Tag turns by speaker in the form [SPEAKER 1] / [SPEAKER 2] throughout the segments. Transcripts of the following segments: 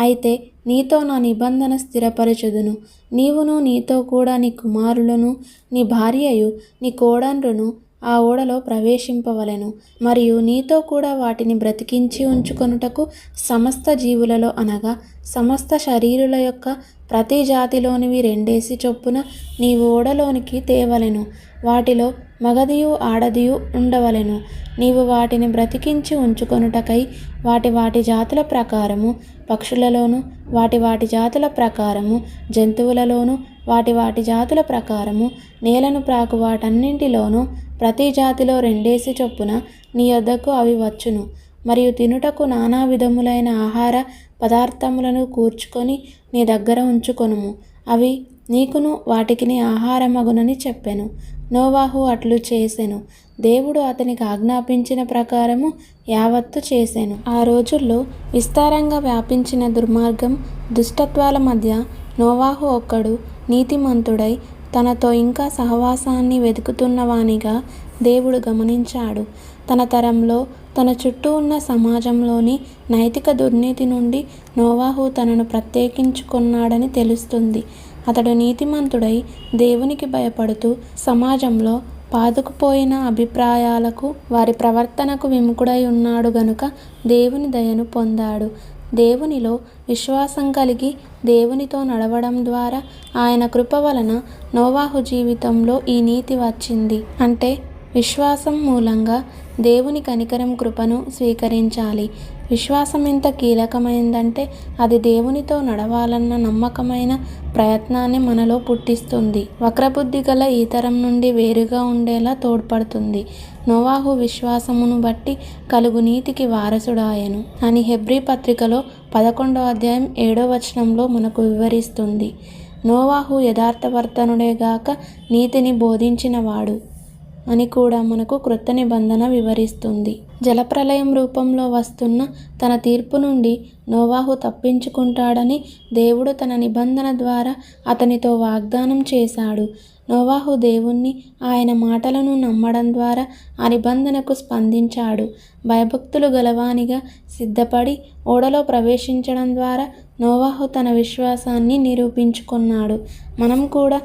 [SPEAKER 1] అయితే నీతో నా నిబంధన స్థిరపరచుదును. నీవును నీతో కూడా నీ కుమారులను నీ భార్యయు నీ కోడన్రును ఆ ఓడలో ప్రవేశింపవలెను. మరియు నీతో కూడా వాటిని బ్రతికించి ఉంచుకొనుటకు సమస్త జీవులలో అనగా సమస్త శరీరుల యొక్క ప్రతి జాతిలోనివి 2 చొప్పున నీవు ఓడలోనికి తేవలెను. వాటిలో మగదియు ఆడదియు ఉండవలెను. నీవు వాటిని బ్రతికించి ఉంచుకొనుటకై వాటి జాతుల ప్రకారము పక్షులలోను, వాటి జాతుల ప్రకారము జంతువులలోను, వాటి జాతుల ప్రకారము నేలను ప్రాకు వాటన్నింటిలోనూ ప్రతి జాతిలో 2 చొప్పున నీ యొద్దకు అవి వచ్చును. మరియు తినుటకు నానా విధములైన ఆహార పదార్థములను కూర్చుకొని నీ దగ్గర ఉంచుకొనుము. అవి నీకును వాటికిని ఆహారమగునని చెప్పెను. నోవాహు అట్లు చేసెను. దేవుడు అతనికి ఆజ్ఞాపించిన ప్రకారము యావత్తు చేసెను. ఆ రోజుల్లో విస్తారంగా వ్యాపించిన దుర్మార్గం, దుష్టత్వాల మధ్య నోవాహు ఒక్కడు నీతిమంతుడై తనతో ఇంకా సహవాసాన్ని వెతుకుతున్నవానిగా దేవుడు గమనించాడు. తన తరంలో తన చుట్టూ ఉన్న సమాజంలోని నైతిక దుర్నీతి నుండి నోవాహు తనను ప్రత్యేకించుకున్నాడని తెలుస్తుంది. అతడు నీతిమంతుడై దేవునికి భయపడుతూ సమాజంలో పాతుకుపోయిన అభిప్రాయాలకు వారి ప్రవర్తనకు విముఖుడై ఉన్నాడు గనుక దేవుని దయను పొందాడు. దేవునిలో విశ్వాసం కలిగి దేవునితో నడవడం ద్వారా ఆయన కృప వలన నోవాహు జీవితంలో ఈ నీతి వచ్చింది. అంటే విశ్వాసం మూలంగా దేవుని కనికరం కృపను స్వీకరించాలి. విశ్వాసం ఎంత కీలకమైందంటే అది దేవునితో నడవాలన్న నమ్మకమైన ప్రయత్నాన్ని మనలో పుట్టిస్తుంది. వక్రబుద్ధి గల ఈ తరం నుండి వేరుగా ఉండేలా తోడ్పడుతుంది. నోవాహు విశ్వాసమును బట్టి కలుగు నీతికి వారసుడాయెను అని హెబ్రీ పత్రికలో 11వ అధ్యాయం 7వ వచనంలో మనకు వివరిస్తుంది. నోవాహు యథార్థవర్తనుడేగాక నీతిని బోధించినవాడు అని కూడా మనకు క్రొత్త నిబంధన వివరిస్తుంది. జలప్రలయం రూపంలో వస్తున్న తన తీర్పు నుండి నోవాహు తప్పించుకుంటాడని దేవుడు తన నిబంధన ద్వారా అతనితో వాగ్దానం చేశాడు. నోవాహు దేవుణ్ణి, ఆయన మాటలను నమ్మడం ద్వారా ఆ నిబంధనకు స్పందించాడు. భయభక్తులు గలవానిగా సిద్ధపడి ఓడలో ప్రవేశించడం ద్వారా నోవాహు తన విశ్వాసాన్ని నిరూపించుకున్నాడు. మనం కూడా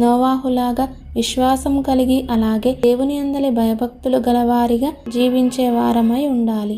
[SPEAKER 1] నోవాహులాగా విశ్వాసం కలిగి అలాగే దేవుని యందలి భయభక్తులు గలవారిగా జీవించే వారమై ఉండాలి.